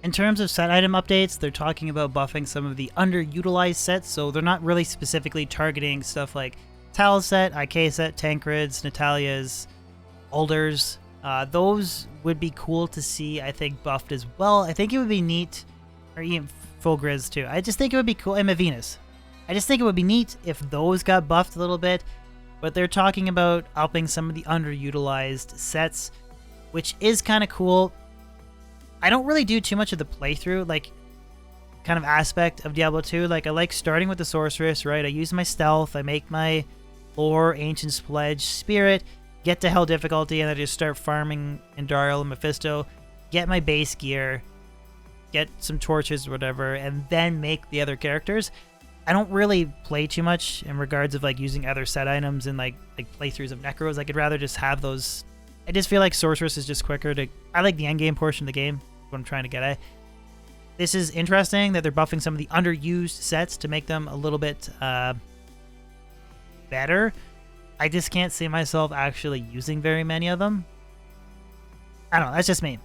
In terms of set item updates, they're talking about buffing some of the underutilized sets, so they're not really specifically targeting stuff like Tal's set, IK set, Tancred's, Natalia's, Alders. Those would be cool to see, I think, buffed as well. I think it would be neat, or even full Grizz too. I just think it would be cool, and Venus. I just think it would be neat if those got buffed a little bit, but they're talking about upping some of the underutilized sets, which is kind of cool. I don't really do too much of the playthrough, like, kind of aspect of Diablo 2. Like, I like starting with the Sorceress, right? I use my stealth, I make my lore, Ancient's Pledge, Spirit, get to Hell difficulty, and I just start farming Indariel and Mephisto, get my base gear, get some torches or whatever, and then make the other characters. I don't really play too much in regards of like using other set items and like playthroughs of Necros. I could rather just have those. I just feel like Sorceress is just quicker to. I like the end game portion of the game. What I'm trying to get at. This is interesting that they're buffing some of the underused sets to make them a little bit better. I just can't see myself actually using very many of them. I don't know. That's just me.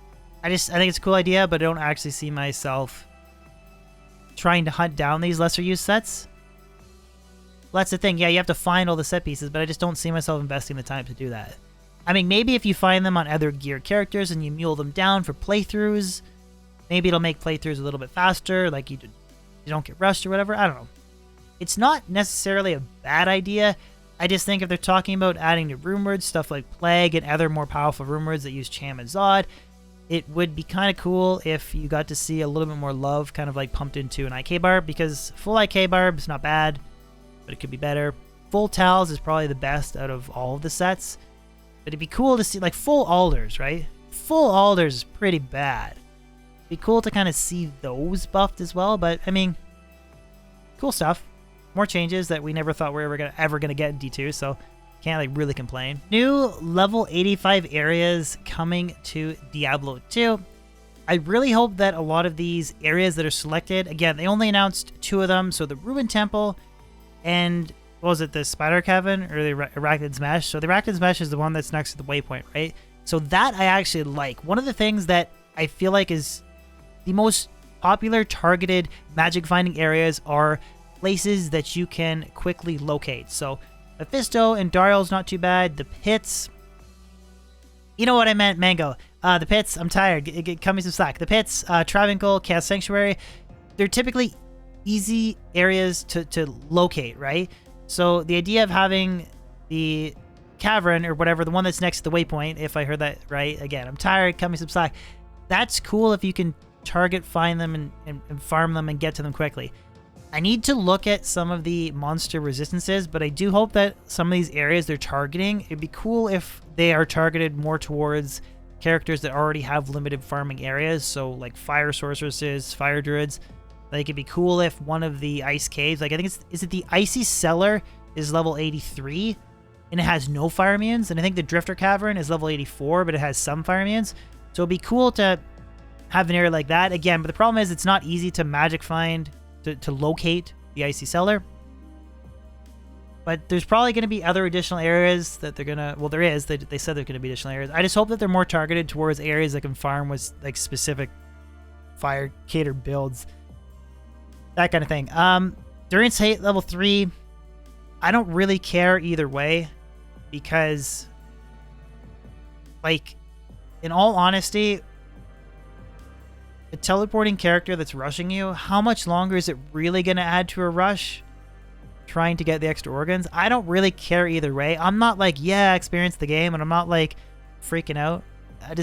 I think it's a cool idea, but I don't actually see myself trying to hunt down these lesser used sets. Well, that's the thing. Yeah, you have to find all the set pieces, but I just don't see myself investing the time to do that. I mean, maybe if you find them on other geared characters and you mule them down for playthroughs, maybe it'll make playthroughs a little bit faster, like you don't get rushed or whatever. I don't know. It's not necessarily a bad idea. I just think if they're talking about adding new rune words, stuff like Plague and other more powerful rune words that use Cham and Zod, it would be kind of cool if you got to see a little bit more love kind of like pumped into an IK barb, because full IK barb is not bad, but it could be better. Full Tals is probably the best out of all of the sets, but it'd be cool to see like full Alders, right? Full Alders is pretty bad. It'd be cool to kind of see those buffed as well, but I mean, cool stuff. More changes that we never thought we were ever gonna get in D2, so can't like really complain. New level 85 areas coming to Diablo 2. I really hope that a lot of these areas that are selected, again, they only announced 2 of them, so the Ruin Temple and, what was it, the Spider Cavern or the Arachnid's Mesh? So the Arachnid's Mesh is the one that's next to the waypoint, right? So that I actually like. One of the things that I feel like is the most popular targeted magic finding areas are places that you can quickly locate. So Mephisto and Dariel's not too bad. The pits, you know what I meant, Mango. The pits, I'm tired. Cut me some slack. The pits, Travincle, Chaos Sanctuary, they're typically easy areas to locate, right? So the idea of having the cavern or whatever, the one that's next to the waypoint, if I heard that right, again, I'm tired, cut me some slack. That's cool if you can target, find them, and farm them and get to them quickly. I need to look at some of the monster resistances, but I do hope that some of these areas they're targeting, it'd be cool if they are targeted more towards characters that already have limited farming areas, so like fire sorceresses, fire druids. Like, it'd be cool if one of the ice caves, like I think is it the Icy Cellar is level 83, and it has no fire immunes, and I think the Drifter Cavern is level 84, but it has some fire immunes. So it'd be cool to have an area like that, again, but the problem is it's not easy to magic find, to locate the Icy Cellar. But there's probably going to be other additional areas that they're going to... Well, there is. They said there's going to be additional areas. I just hope that they're more targeted towards areas that can farm with like specific fire cater builds. That kind of thing. Durance Hate level 3, I don't really care either way, because, like, in all honesty, a teleporting character that's rushing you, how much longer is it really going to add to a rush trying to get the extra organs? I don't really care either way. I'm not like, yeah, experience the game, and I'm not like freaking out. I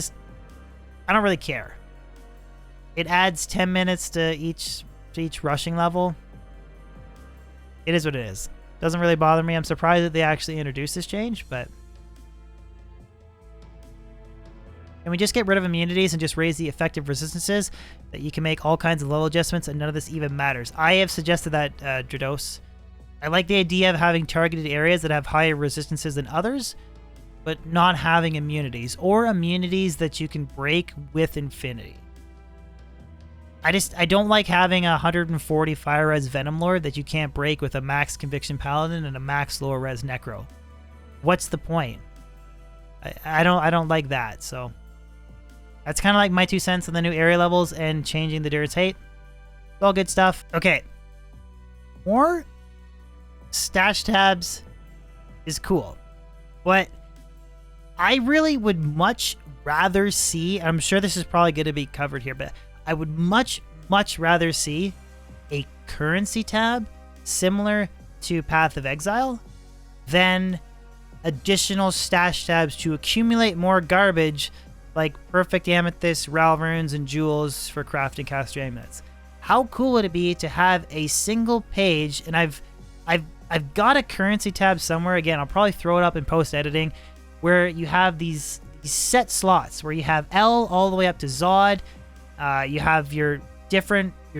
don't really care. It adds 10 minutes to each rushing level. It is what it is. Doesn't really bother me. I'm surprised that they actually introduced this change, but... And we just get rid of immunities and just raise the effective resistances, that you can make all kinds of level adjustments and none of this even matters. I have suggested that, Drados. I like the idea of having targeted areas that have higher resistances than others, but not having immunities, or immunities that you can break with infinity. I don't like having a 140 fire res Venom Lord that you can't break with a max Conviction Paladin and a max lower res Necro. What's the point? I don't like that, so... That's kind of like my 2 cents on the new area levels and changing the Durance height. All good stuff. Okay. More stash tabs is cool. But I really would much rather see, I'm sure this is probably going to be covered here, but I would much rather see a currency tab similar to Path of Exile than additional stash tabs to accumulate more garbage like perfect amethyst, ral runes, and jewels for crafting caster amulets. How cool would it be to have a single page, and I've got a currency tab somewhere, again, I'll probably throw it up in post editing, where you have these set slots where you have L all the way up to Zod, you have your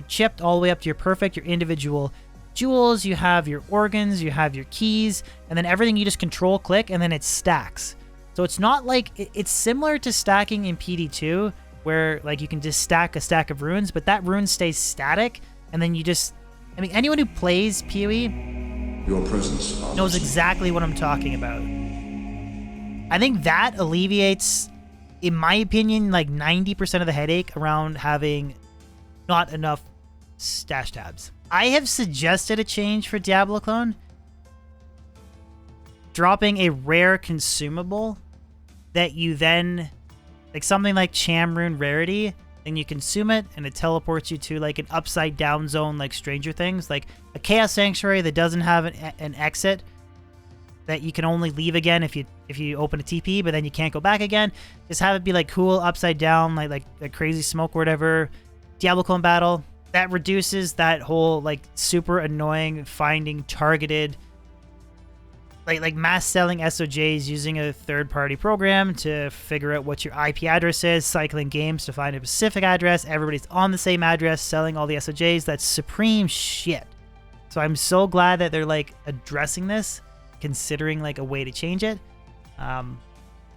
chipped all the way up to your perfect, your individual jewels, you have your organs, you have your keys, and then everything you just control click and then it stacks. So it's not like, it's similar to stacking in PD2 where like you can just stack a stack of runes, but that rune stays static and then you just, I mean, anyone who plays PoE your presence knows exactly what I'm talking about. I think that alleviates, in my opinion, like 90% of the headache around having not enough stash tabs. I have suggested a change for Diablo clone, dropping a rare consumable that you then, like something like Cham Rune Rarity, and you consume it and it teleports you to like an upside down zone like Stranger Things, like a Chaos Sanctuary that doesn't have an exit that you can only leave again if you open a TP, but then you can't go back again. Just have it be like cool upside down, like crazy smoke or whatever. Diablo clone battle that reduces that whole like super annoying finding targeted like mass selling SOJs using a third-party program to figure out what your IP address is, cycling games to find a specific address. Everybody's on the same address, selling all the SOJs. That's supreme shit. So I'm so glad that they're like addressing this, considering like a way to change it. Yeah,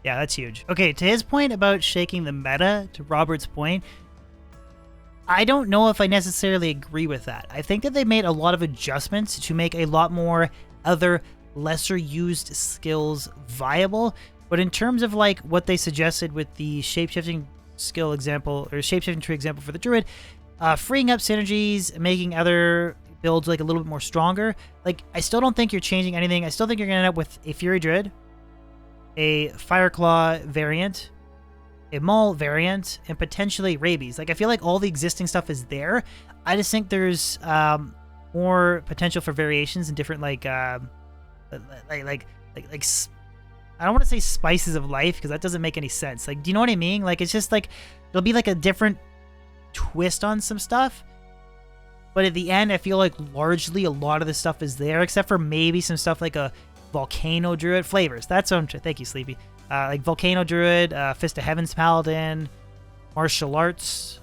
that's huge. Okay, to his point about shaking the meta, to Robert's point, I don't know if I necessarily agree with that. I think that they made a lot of adjustments to make a lot more other lesser used skills viable, but in terms of like what they suggested with the shapeshifting skill example or shapeshifting tree example for the druid, freeing up synergies, making other builds like a little bit more stronger, like I still don't think you're changing anything. I still think you're gonna end up with a Fury Druid, a Fireclaw variant, a Maul variant, and potentially Rabies. Like I feel like all the existing stuff is there. I just think there's more potential for variations in different like I don't want to say spices of life because that doesn't make any sense. Like, do you know what I mean? Like, it's just like there'll be like a different twist on some stuff, but at the end, I feel like largely a lot of the stuff is there, except for maybe some stuff like a Volcano Druid flavors. That's what I'm trying. Thank you, Sleepy. Like Volcano Druid, Fist of Heaven's Paladin, Martial Arts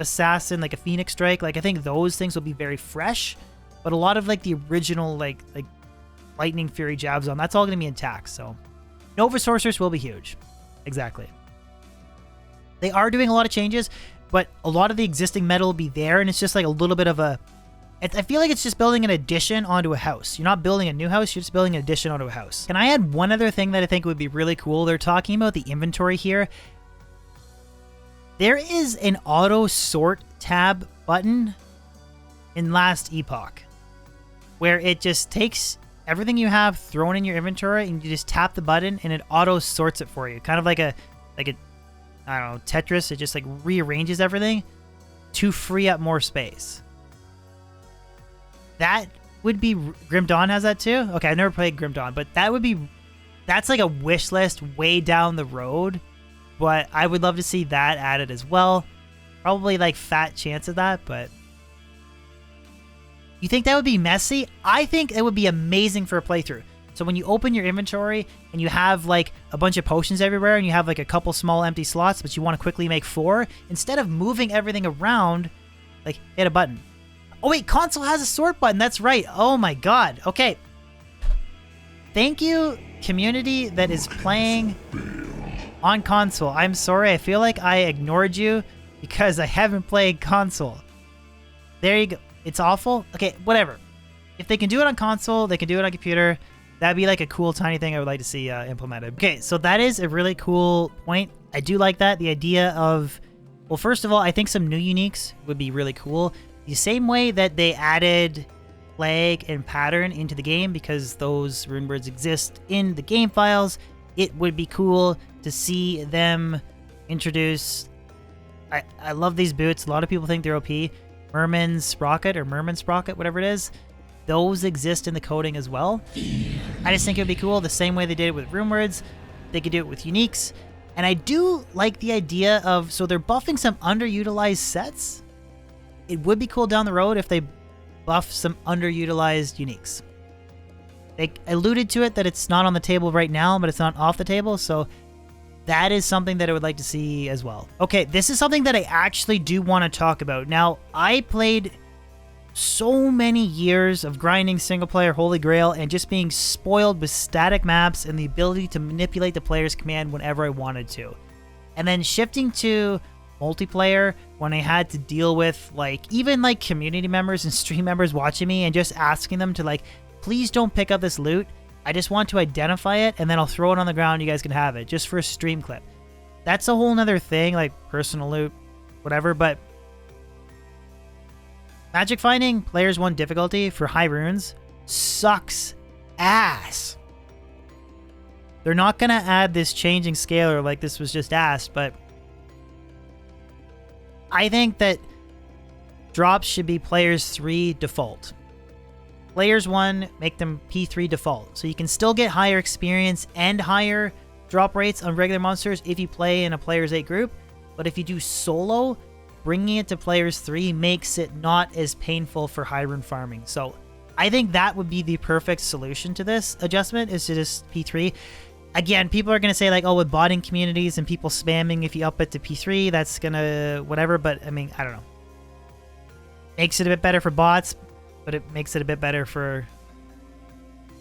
Assassin, like a Phoenix Strike. Like, I think those things will be very fresh, but a lot of like the original like Lightning Fury jabs on, that's all going to be intact. So Nova Sorceress will be huge. Exactly. They are doing a lot of changes, but a lot of the existing meta will be there, and it's just like a little bit of a, I feel like it's just building an addition onto a house. You're not building a new house, you're just building an addition onto a house. Can I add one other thing that I think would be really cool? They're talking about the inventory here. There is an auto sort tab button in Last Epoch where it just takes everything you have thrown in your inventory and you just tap the button and it auto sorts it for you. Kind of like a I don't know, Tetris. It just like rearranges everything to free up more space. That would be, Grim Dawn has that too? Okay, I've never played Grim Dawn, but that's like a wish list way down the road, but I would love to see that added as well. Probably like fat chance of that, but you think that would be messy? I think it would be amazing for a playthrough. So when you open your inventory and you have like a bunch of potions everywhere and you have like a couple small empty slots, but you want to quickly make 4, instead of moving everything around, like hit a button. Oh wait, console has a sort button. That's right. Oh my God. Okay. Thank you, community that is playing on console. I'm sorry. I feel like I ignored you because I haven't played console. There you go. It's awful. Okay, whatever. If they can do it on console, they can do it on computer. That'd be like a cool tiny thing I would like to see implemented. Okay, so that is a really cool point. I do like that. The idea of, well, first of all, I think some new uniques would be really cool. The same way that they added flag and pattern into the game because those rune words exist in the game files, it would be cool to see them introduce. I love these boots. A lot of people think they're OP. Merman's Sprocket or Merman Sprocket, whatever it is. Those exist in the coding as well. I just think it would be cool the same way they did it with rune words. They could do it with uniques. And I do like the idea of, so they're buffing some underutilized sets. It would be cool down the road if they buff some underutilized uniques. They alluded to it that it's not on the table right now, but it's not off the table. So that is something that I would like to see as well. Okay, this is something that I actually do want to talk about. Now, I played so many years of grinding single player Holy Grail and just being spoiled with static maps and the ability to manipulate the player's command whenever I wanted to. And then shifting to multiplayer when I had to deal with even community members and stream members watching me and just asking them to please don't pick up this loot. I just want to identify it and then I'll throw it on the ground. You guys can have it just for a stream clip. That's a whole nother thing, personal loot, whatever, but magic finding players 1 difficulty for high runes sucks ass. They're not going to add this changing scaler like this was just asked, but I think that drops should be players 3 default. Players 1, make them P3 default. So you can still get higher experience and higher drop rates on regular monsters if you play in a players 8 group. But if you do solo, bringing it to players 3 makes it not as painful for high rune farming. So I think that would be the perfect solution to this adjustment, is to just P3. Again, people are going to say oh, with botting communities and people spamming, if you up it to P3, that's going to whatever. But I mean, I don't know. Makes it a bit better for bots, but it makes it a bit better for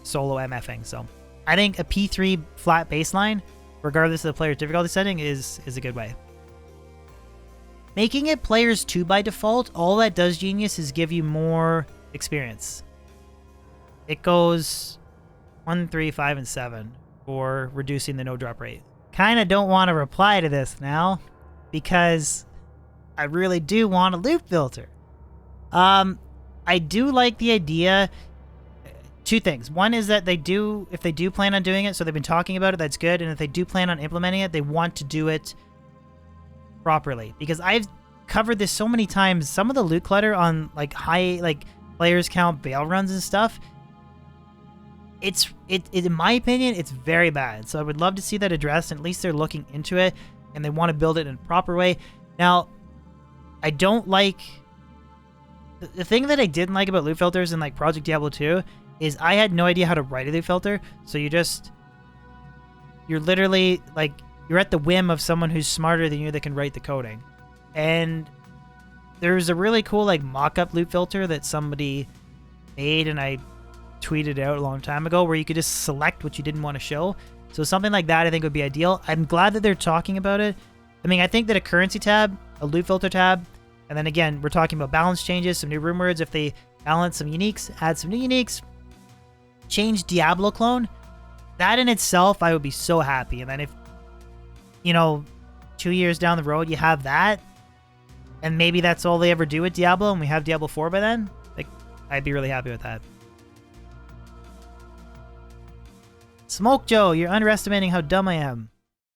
solo MFing. So I think a P3 flat baseline, regardless of the player's difficulty setting, is a good way. Making it players 2 by default, all that does, Genius, is give you more experience. It goes 1, 3, 5, and 7 for reducing the no drop rate. Kind of don't want to reply to this now because I really do want a loot filter. I do like the idea. 2 things. One is that if they do plan on doing it, so they've been talking about it, that's good. And if they do plan on implementing it, they want to do it properly, because I've covered this so many times. Some of the loot clutter on high players count bail runs and stuff, it in my opinion, it's very bad. So I would love to see that addressed, and at least they're looking into it and they want to build it in a proper way. Now, I don't like the thing that I didn't like about loot filters in Project Diablo 2 is I had no idea how to write a loot filter. So you're literally you're at the whim of someone who's smarter than you that can write the coding. And there's a really cool mock-up loot filter that somebody made, and I tweeted out a long time ago, where you could just select what you didn't want to show. So something like that I think would be ideal. I'm glad that they're talking about it. I mean, I think that a currency tab, a loot filter tab, and then again, we're talking about balance changes, some new rune words. If they balance some uniques, add some new uniques, change Diablo clone, that in itself, I would be so happy. And then if 2 years down the road, you have that, and maybe that's all they ever do with Diablo, and we have Diablo 4 by then, I'd be really happy with that. Smoke Joe, you're underestimating how dumb I am.